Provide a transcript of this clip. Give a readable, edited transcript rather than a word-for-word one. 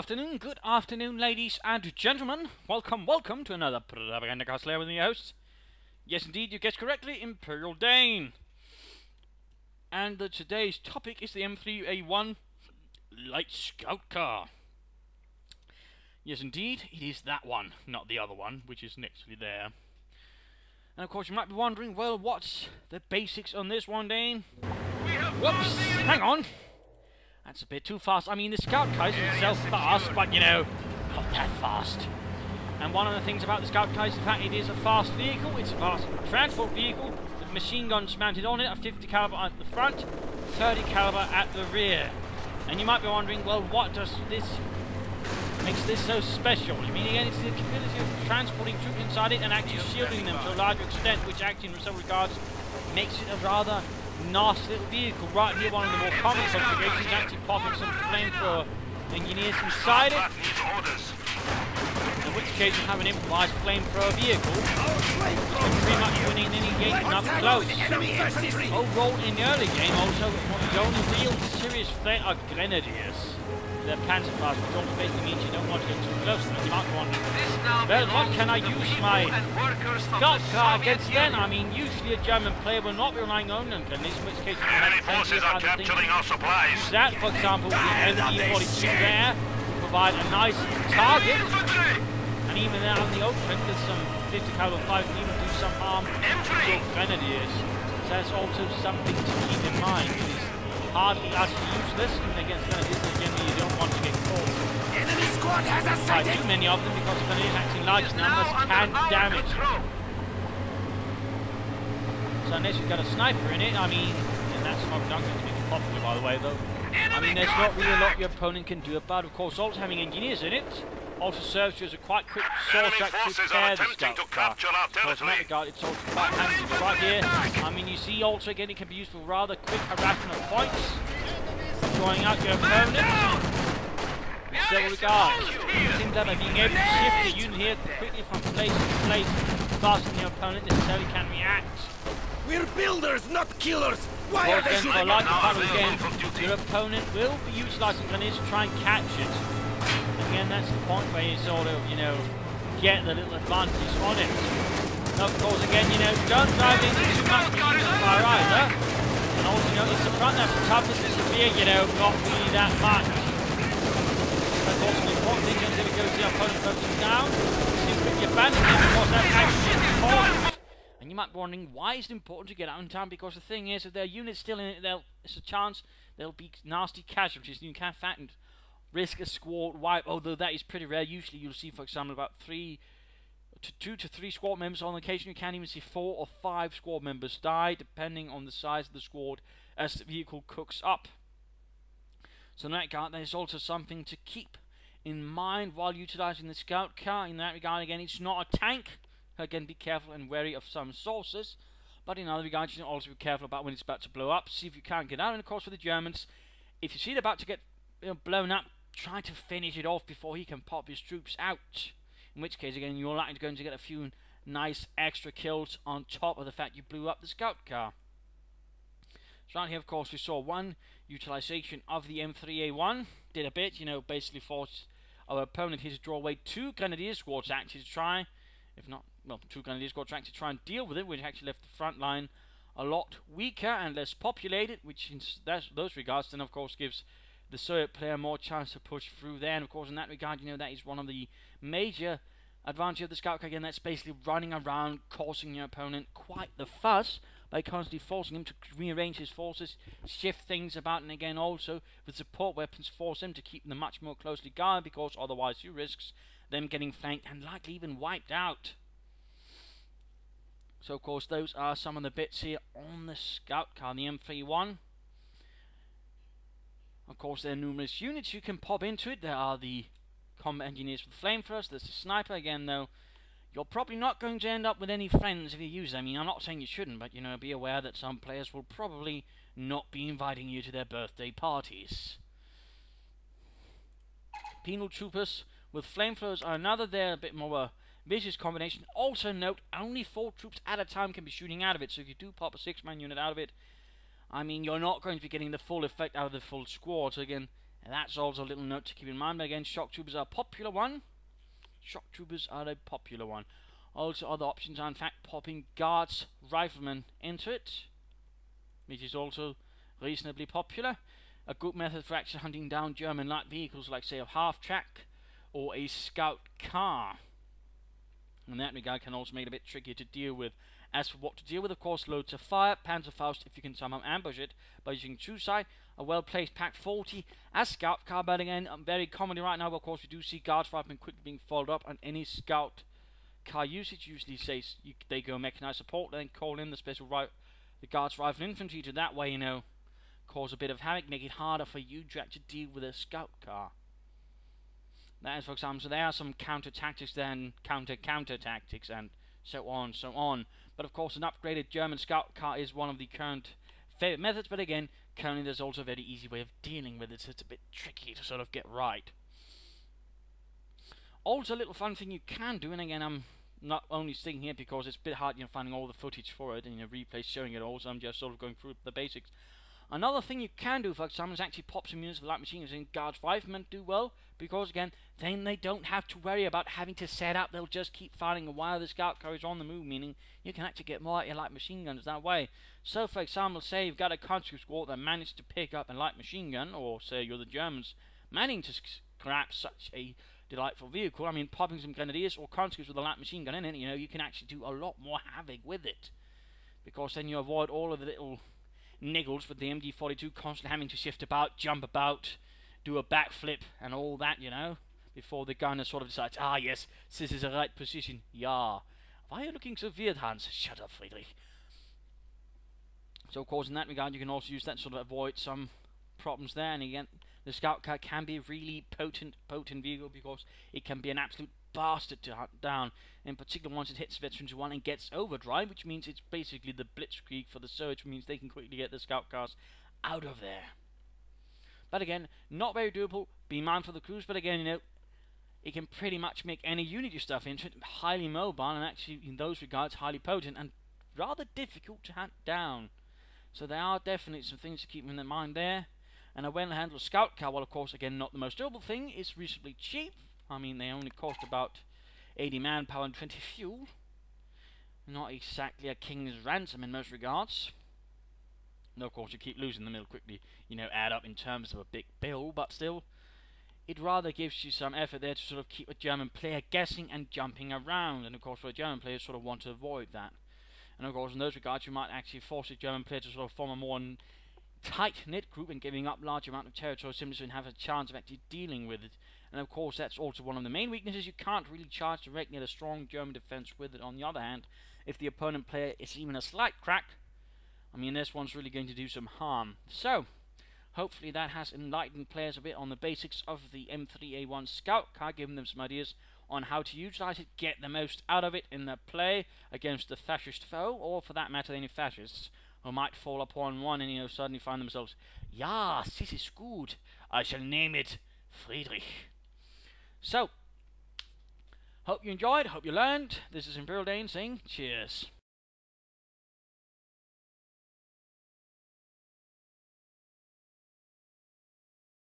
good afternoon, ladies and gentlemen. Welcome to another Propagandacast Lehr with your hosts. Yes, indeed, you guessed correctly, Imperial Dane. And today's topic is the M3A1 Light Scout Car. Yes, indeed, it is that one, not the other one, which is next to there. And of course, you might be wondering, well, what's the basics on this one, Dane? Whoops, hang on. That's a bit too fast. I mean, the Scout Car is itself fast, but, you know, not that fast. And one of the things about the Scout Car is the fact it is a fast vehicle. It's a fast transport vehicle with machine guns mounted on it, a 50 caliber at the front, 30 caliber at the rear. And you might be wondering, well, what does this makes this so special? I mean, again, it's the capability of transporting troops inside it and actually shielding them to a large extent, which actually, in some regards, makes it a rather nasty little vehicle. Right here, one of the more common configurations, actually popping some flamethrower engineers inside it. In which case you have an improvised flamethrower vehicle, which can pretty much win in any game up close. Overall, in the early game, also, the only real serious threat are grenadiers. They're panzerfast, which also basically means you don't want to get too close to them. You might want, well, what can I use my Scout Car against then? I mean, usually a German player will not be relying on them, in which case you can have plenty of other things. Use that, for example, the MD-42 there will provide a nice target, and even there on the open with some 50 caliber 5 can even do some harm to your grenadiers. So that's also something to keep in mind. It is hardly actually useless, even against grenadiers that generally you don't want to get caught. Enemy squad has a sighting. Too many of them because grenadiers acting large numbers can damage. So unless you've got a sniper in it, I mean, and that's not going to be popular by the way though. I mean, there's not really a lot your opponent can do about it. Of course, also having engineers in it also serves you as a quite quick source to actually repair the Scout Car. So in that regard, it's also quite handy right here. I mean, you see also again it can be used for rather quick harassment of points, drawing out your opponent. In several regards, it seems that by being able to shift the unit here quickly from place to place, faster than your opponent necessarily can react. We're builders, not killers. Why are they shooting like again, your opponent will be utilising grenades to try and catch it. Again, that's the point where you sort of, you know, get the little advantage on it. Now, of course, again, you know, don't drive into too much machine gun fire either. And also, you know, it's the front that's the toughness is severe, you know, not really that much. Of course, the important thing is if it goes to the opponent focusing down, you quickly abandon it because that's actually important. And you might be wondering, why is it important to get out in time? Because the thing is, if there are units still in it, there's a chance there'll be nasty casualties, and you can't fatten risk a squad wipe, although that is pretty rare. Usually you'll see, for example, about 2 to 3 squad members. On occasion you can even see 4 or 5 squad members die, depending on the size of the squad as the vehicle cooks up. So in that regard, there's also something to keep in mind while utilising the Scout Car. In that regard, again, it's not a tank. Again, be careful and wary of some sources. But in other regards, you can also be careful about when it's about to blow up. See if you can't get out. And of course, for the Germans, if you see it about to get blown up, try to finish it off before he can pop his troops out. In which case, again, you're likely going to get a few nice extra kills on top of the fact you blew up the Scout Car. So right here, of course, we saw one utilization of the M3A1. Did a bit, you know, basically forced our opponent here to draw away 2 Grenadier squads actually to try, if not, well, 2 Grenadier squads to actually try and deal with it, which actually left the front line a lot weaker and less populated, which in those regards then, of course, gives the Soviet player more chance to push through there. And of course, in that regard, you know, that is one of the major advantages of the Scout Car. Again, that's basically running around, causing your opponent quite the fuss by constantly forcing him to rearrange his forces, shift things about, and again, also with support weapons, force him to keep them much more closely guarded, because otherwise you risks them getting flanked and likely even wiped out. So, of course, those are some of the bits here on the Scout Car, the M3A1. Of course, there are numerous units you can pop into it. There are the combat engineers with flamethrowers. There's the sniper. Again, though, you're probably not going to end up with any friends if you use them. I mean, I'm not saying you shouldn't, but, you know, be aware that some players will probably not be inviting you to their birthday parties. Penal troopers with flamethrowers are another there, a bit more a vicious combination. Also note, only 4 troops at a time can be shooting out of it, so if you do pop a 6-man unit out of it, I mean, you're not going to be getting the full effect out of the full squad. So again, And that's also a little note to keep in mind. But again, shock troopers are a popular one. Shock troopers are a popular one. Also, other options are in fact popping guards, riflemen into it, which is also reasonably popular. A good method for actually hunting down German light vehicles, like say a half-track or a scout car. In that regard, can also make it a bit trickier to deal with. As for what to deal with, of course, loads of fire, Panzerfaust if you can somehow ambush it by using Zusai, a well-placed Pack 40 as scout car, but again, very commonly right now, of course, we do see guards riflemen quickly being followed up, and any scout car usage usually says they go mechanized support, then call in the guards rifle infantry to that way, you know, cause a bit of havoc, make it harder for you to actually deal with a scout car. That is, for example, so there are some counter tactics, then counter tactics, and so on, so on. But of course, an upgraded German scout car is one of the current favorite methods. But again, currently there's also a very easy way of dealing with it, so it's a bit tricky to sort of get right. Also, a little fun thing you can do, and again, I'm not only sticking here because it's a bit hard, you know, finding all the footage for it and, you know, replays showing it all. So I'm just sort of going through the basics. Another thing you can do, for example, is actually pop some units of light machine guns in. Guards riflemen do well, because again, then they don't have to worry about having to set up. They'll just keep firing while the scout car is on the move, meaning you can actually get more out of your light machine guns that way. So, for example, say you've got a country squad that managed to pick up a light machine gun, or say you're the Germans managing to scrap such a delightful vehicle. I mean, popping some grenadiers or conscripts with a light machine gun in it, you know, you can actually do a lot more havoc with it, because then you avoid all of the little niggles with the MD-42 constantly having to shift about, jump about, do a backflip and all that, you know, before the gunner sort of decides, ah yes, this is the right position. Yeah. Why are you looking so weird, Hans? Shut up, Friedrich. So of course in that regard you can also use that to sort of avoid some problems there. And again, the scout car can be a really potent vehicle, because it can be an absolute bastard to hunt down, in particular once it hits Veterans 1 and gets overdrive, which means it's basically the blitzkrieg for the surge, means they can quickly get the scout cars out of there. But again, not very doable, be mindful of the crews, but again, you know, it can pretty much make any unit you stuff into it, highly mobile, and actually in those regards highly potent and rather difficult to hunt down. So there are definitely some things to keep in mind there. And a well-handled scout car, well of course again not the most durable thing, is reasonably cheap. I mean, they only cost about 80 manpower and 20 fuel. Not exactly a king's ransom in most regards. No, of course, you keep losing them, it'll quickly, you know, add up in terms of a big bill, but still, it rather gives you some effort there to sort of keep a German player guessing and jumping around. And of course, for a German player, sort of want to avoid that. And of course, in those regards, you might actually force a German player to sort of form a more tight-knit group and giving up large amount of territory simply so you have a chance of actually dealing with it. And of course that's also one of the main weaknesses. You can't really charge directly at a strong German defense with it. On the other hand, if the opponent player is even a slight crack, I mean, this one's really going to do some harm. So hopefully that has enlightened players a bit on the basics of the M3A1 scout car, giving them some ideas on how to utilize it, get the most out of it in their play against the fascist foe, or for that matter any fascists who might fall upon one and, you know, suddenly find themselves, ja, this is good, I shall name it Friedrich. So, hope you enjoyed, hope you learned. This is Imperial Dane saying cheers.